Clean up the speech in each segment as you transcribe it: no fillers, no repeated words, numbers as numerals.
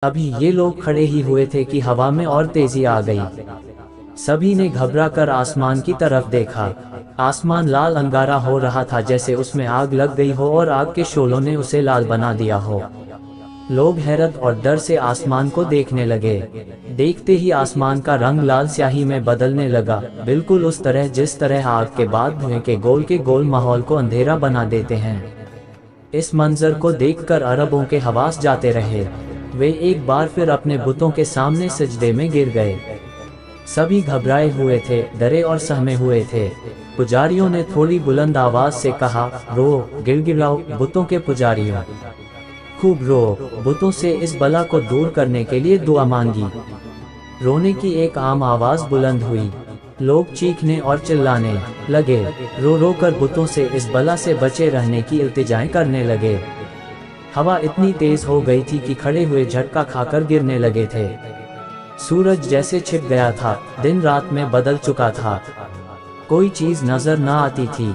अभी ये लोग खड़े ही हुए थे कि हवा में और तेजी आ गई। सभी ने घबरा कर आसमान की तरफ देखा। आसमान लाल अंगारा हो रहा था, जैसे उसमें आग लग गई हो और आग के शोलों ने उसे लाल बना दिया हो। लोग हैरत और डर से आसमान को देखने लगे। देखते ही आसमान का रंग लाल स्याही में बदलने लगा, बिल्कुल उस तरह जिस तरह आग के बाद धुएं के गोल माहौल को अंधेरा बना देते हैं। इस मंजर को देखकर अरबों के हवास जाते रहे। वे एक बार फिर अपने बुतों के सामने सजदे में गिर गए। सभी घबराए हुए थे, डरे और सहमे हुए थे। पुजारियों ने थोड़ी बुलंद आवाज से कहा, रो, गिड़गिड़ाओ बुतों के पुजारियों, खूब रो। बुतों से इस बला को दूर करने के लिए दुआ मांगी। रोने की एक आम आवाज बुलंद हुई। लोग चीखने और चिल्लाने लगे। रो रो कर बुतों से इस बला से बचे रहने की इल्तिजाएं करने लगे। हवा इतनी तेज हो गई थी कि खड़े हुए झटका खाकर गिरने लगे थे। सूरज जैसे छिप गया था, दिन रात में बदल चुका था। कोई चीज नजर न आती थी।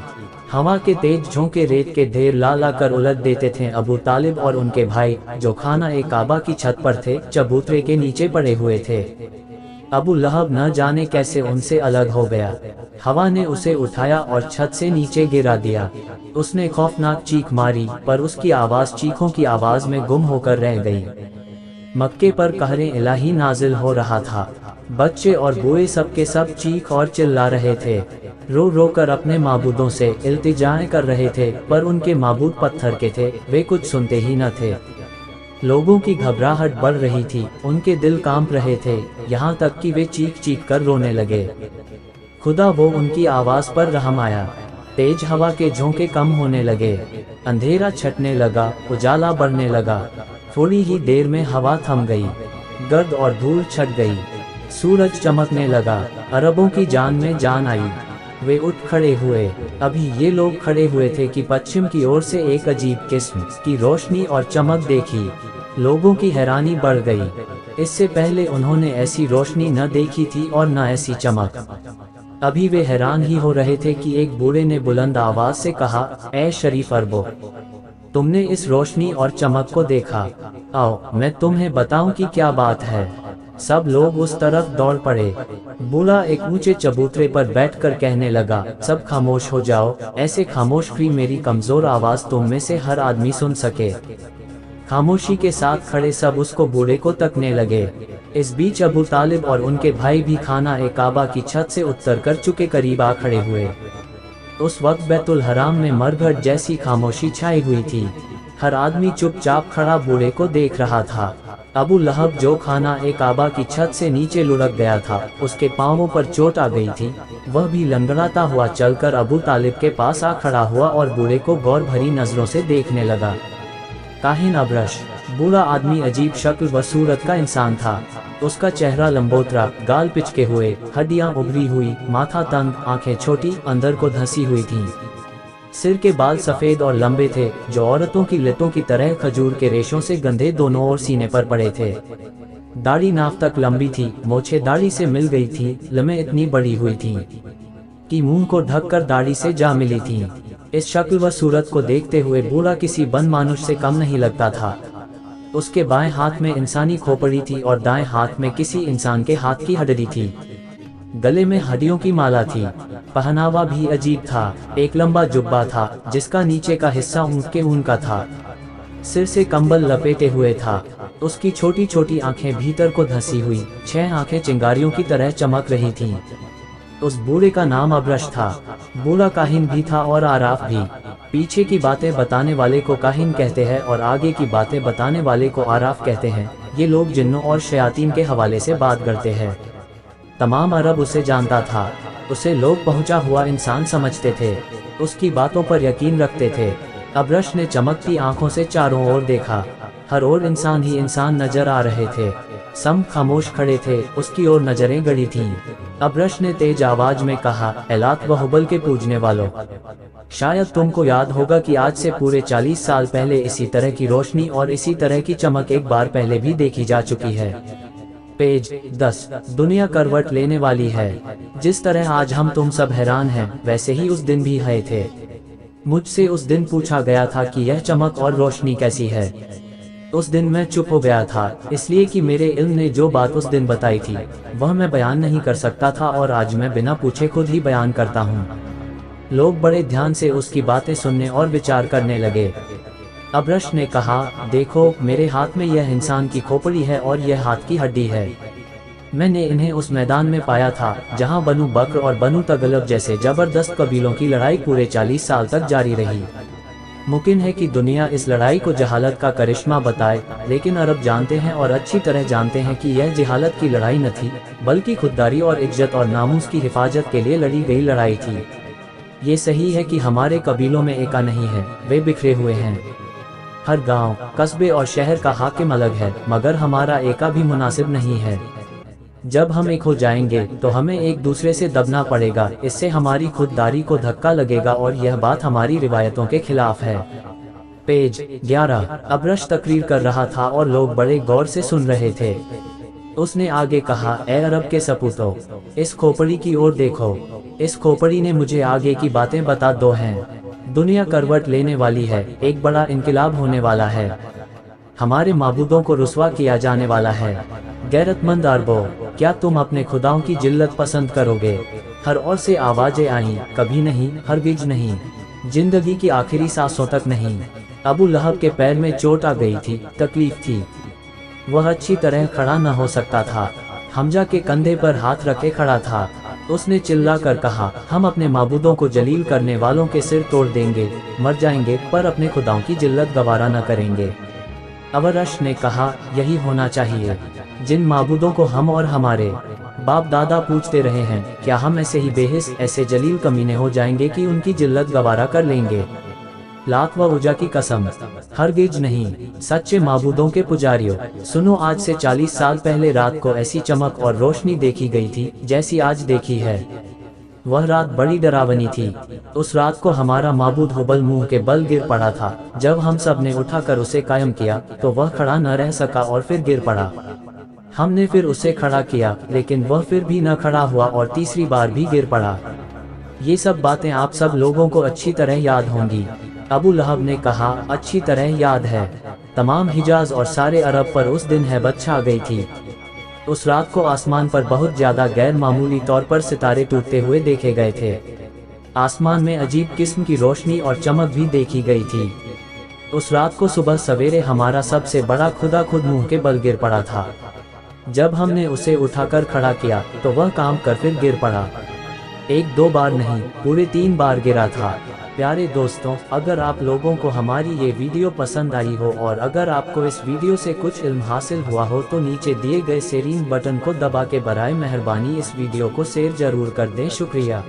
हवा के तेज झोंके रेत के ढेर ला ला कर उलट देते थे। अबू तालिब और उनके भाई, जो खाना ए काबा की छत पर थे, चबूतरे के नीचे पड़े हुए थे। अबू लहब न जाने कैसे उनसे अलग हो गया। हवा ने उसे उठाया और छत से नीचे गिरा दिया। उसने खौफनाक चीख मारी, पर उसकी आवाज चीखों की आवाज में गुम होकर रह गई। मक्के पर कहरे इलाही नाजिल हो रहा था। बच्चे और बूढ़े सबके सब चीख और चिल्ला रहे थे। रो रो कर अपने माबूदों से इल्तिजाएं कर रहे थे, पर उनके माबूद पत्थर के थे, वे कुछ सुनते ही न थे। लोगों की घबराहट बढ़ रही थी, उनके दिल कांप रहे थे, यहाँ तक कि वे चीख चीख कर रोने लगे। खुदा वो उनकी आवाज पर रहम आया। तेज हवा के झोंके कम होने लगे, अंधेरा छटने लगा, उजाला बढ़ने लगा। थोड़ी ही देर में हवा थम गई, गर्द और धूल छट गई, सूरज चमकने लगा। अरबों की जान में जान आई। वे उठ खड़े हुए। अभी ये लोग खड़े हुए थे कि पश्चिम की ओर से एक अजीब किस्म की रोशनी और चमक देखी। लोगों की हैरानी बढ़ गई। इससे पहले उन्होंने ऐसी रोशनी न देखी थी और न ऐसी चमक। अभी वे हैरान ही हो रहे थे कि एक बूढ़े ने बुलंद आवाज से कहा, ऐ शरीफ अरबो, तुमने इस रोशनी और चमक को देखा? आओ मैं तुम्हें बताऊं कि क्या बात है। सब लोग उस तरफ दौड़ पड़े। बूढ़ा एक ऊंचे चबूतरे पर बैठकर कहने लगा, सब खामोश हो जाओ, ऐसे खामोश भी मेरी कमजोर आवाज तुम में से हर आदमी सुन सके। खामोशी के साथ खड़े सब उसको बूढ़े को तकने लगे। इस बीच अबू तालिब और उनके भाई भी खाना ए काबा की छत से उतर कर चुके करीब आ खड़े हुए। उस वक्त बैतुल हराम में मरघट जैसी खामोशी छाई हुई थी। हर आदमी चुपचाप खड़ा बूढ़े को देख रहा था। अबू लहब, जो खाना ए काबा की छत से नीचे लुढ़क गया था, उसके पांवों पर चोट आ गई थी। वह भी लंगड़ाता हुआ चलकर अबू तालिब के पास आ खड़ा हुआ और बूढ़े को गौर भरी नजरों से देखने लगा। काहिन अब्रश, बूढ़ा आदमी अजीब शक्ल व सूरत का इंसान था। उसका चेहरा लंबोतरा, गाल पिचके हुए, हड्डियां उभरी हुई, माथा तंग, आंखें छोटी, अंदर को धंसी हुई थीं। सिर के बाल सफेद और लंबे थे, जो औरतों की लतों की तरह खजूर के रेशों से गंधे दोनों ओर सीने पर पड़े थे। दाढ़ी नाफ तक लंबी थी, मोछे दाढ़ी से मिल गई थी, लम्हें इतनी बड़ी हुई थीं कि मुंह को ढककर दाढ़ी से जा मिली थीं। इस शक्ल व सूरत को देखते हुए बूढ़ा किसी बन मानुष से कम नहीं लगता था। उसके बाएं हाथ में इंसानी खोपड़ी थी और दाएं हाथ में किसी इंसान के हाथ की हड्डी थी। गले में हड्डियों की माला थी। पहनावा भी अजीब था। एक लंबा जुब्बा था, जिसका नीचे का हिस्सा ऊंट के ऊन का था। सिर से कंबल लपेटे हुए था। उसकी छोटी छोटी आंखें भीतर को धंसी हुई, 6 आंखें चिंगारियों की तरह चमक रही थीं। उस बूढ़े का नाम अब्रश था। बूढ़ा काहिन भी था और आराफ भी। पीछे की बातें बताने वाले को काहिन कहते हैं और आगे की बातें बताने वाले को आराफ कहते हैं। ये लोग जिन्नों और शयातीन के हवाले से बात करते हैं। तमाम अरब उसे जानता था। उसे लोग पहुंचा हुआ इंसान समझते थे। उसकी बातों पर यकीन रखते थे। अब्रश ने चमकती आंखों से चारों ओर देखा। हर ओर इंसान ही इंसान नजर आ रहे थे। सब खामोश खड़े थे, उसकी ओर नजरें गड़ी थीं। अब्रश ने तेज आवाज में कहा, एलात व हुबल के पूजने वालों, शायद तुमको याद होगा कि आज से पूरे 40 साल पहले इसी तरह की रोशनी और इसी तरह की चमक एक बार पहले भी देखी जा चुकी है। पेज 10। दुनिया करवट लेने वाली है। जिस तरह आज हम तुम सब हैरान हैं, वैसे ही उस दिन भी है थे। मुझसे उस दिन पूछा गया था कि यह चमक और रोशनी कैसी है। उस दिन मैं चुप हो गया था, इसलिए कि मेरे इल्म ने जो बात उस दिन बताई थी वह मैं बयान नहीं कर सकता था, और आज मैं बिना पूछे खुद ही बयान करता हूँ। लोग बड़े ध्यान से उसकी बातें सुनने और विचार करने लगे। अबरश ने कहा, देखो मेरे हाथ में यह इंसान की खोपड़ी है और यह हाथ की हड्डी है। मैंने इन्हें उस मैदान में पाया था जहां बनु बकर और बनु तगलब जैसे जबरदस्त कबीलों की लड़ाई पूरे 40 साल तक जारी रही। मुमकिन है कि दुनिया इस लड़ाई को जहालत का करिश्मा बताए, लेकिन अरब जानते हैं और अच्छी तरह जानते हैं कि यह जहालत की लड़ाई न थी, बल्कि खुददारी और इज्जत और नामूस की हिफाजत के लिए लड़ी गई लड़ाई थी। ये सही है कि हमारे कबीलों में एका नहीं है, वे बिखरे हुए हैं। हर गांव, कस्बे और शहर का हाकिम अलग है, मगर हमारा एका भी मुनासिब नहीं है। जब हम एक हो जाएंगे तो हमें एक दूसरे से दबना पड़ेगा, इससे हमारी खुददारी को धक्का लगेगा और यह बात हमारी रिवायतों के खिलाफ है। पेज 11। अबरश तकरीर कर रहा था और लोग बड़े गौर से सुन रहे थे। उसने आगे कहा, ए अरब के सपूतों, इस खोपड़ी की ओर देखो। इस खोपड़ी ने मुझे आगे की बातें बता दो हैं। दुनिया करवट लेने वाली है, एक बड़ा इनकलाब होने वाला है, हमारे माबूदों को रुस्वा किया जाने वाला है। गैरतमंद अरबों, क्या तुम अपने खुदाओं की जिल्लत पसंद करोगे? हर ओर से आवाजें आईं, कभी नहीं, हरगिज नहीं, जिंदगी की आखिरी सांसों तक नहीं। अबू लहब के पैर में चोट आ गई थी, तकलीफ थी, वह अच्छी तरह खड़ा न हो सकता था। हमजा के कंधे पर हाथ रखे खड़ा था। उसने चिल्ला कर कहा, हम अपने माबूदों को जलील करने वालों के सिर तोड़ देंगे, मर जाएंगे, पर अपने खुदाओं की जिल्लत गवारा न करेंगे। अबरश ने कहा, यही होना चाहिए। जिन माबूदों को हम और हमारे बाप दादा पूछते रहे हैं, क्या हम ऐसे ही बेहिस, ऐसे जलील कमीने हो जाएंगे कि उनकी जिल्लत गवारा कर लेंगे? लात व उजा की कसम, हरगिज नहीं। सच्चे माबूदों के पुजारियों, सुनो, आज से 40 साल पहले रात को ऐसी चमक और रोशनी देखी गई थी जैसी आज देखी है। वह रात बड़ी डरावनी थी। उस रात को हमारा माबूद हुबल मुंह के बल गिर पड़ा था। जब हम सब ने उठाकर उसे कायम किया तो वह खड़ा न रह सका और फिर गिर पड़ा। हमने फिर उसे खड़ा किया, लेकिन वह फिर भी न खड़ा हुआ और तीसरी बार भी गिर पड़ा। ये सब बातें आप सब लोगों को अच्छी तरह याद होंगी। अबू लहब ने कहा, अच्छी तरह याद है। तमाम हिजाज और सारे अरब पर उस दिन हैबत छा गई थी। उस रात को आसमान पर बहुत ज्यादा गैर मामूली तौर पर सितारे टूटते हुए देखे गए थे। आसमान में अजीब किस्म की रोशनी और चमक भी देखी गई थी। उस रात को सुबह सवेरे हमारा सबसे बड़ा खुदा खुद मुंह के बल गिर पड़ा था। जब हमने उसे उठाकर खड़ा किया तो वह काम कर फिर गिर पड़ा। एक दो बार नहीं, पूरे 3 बार गिरा था। प्यारे दोस्तों, अगर आप लोगों को हमारी ये वीडियो पसंद आई हो और अगर आपको इस वीडियो से कुछ इल्म हासिल हुआ हो तो नीचे दिए गए शेयरिंग बटन को दबा के बराए मेहरबानी इस वीडियो को शेयर जरूर कर दें। शुक्रिया।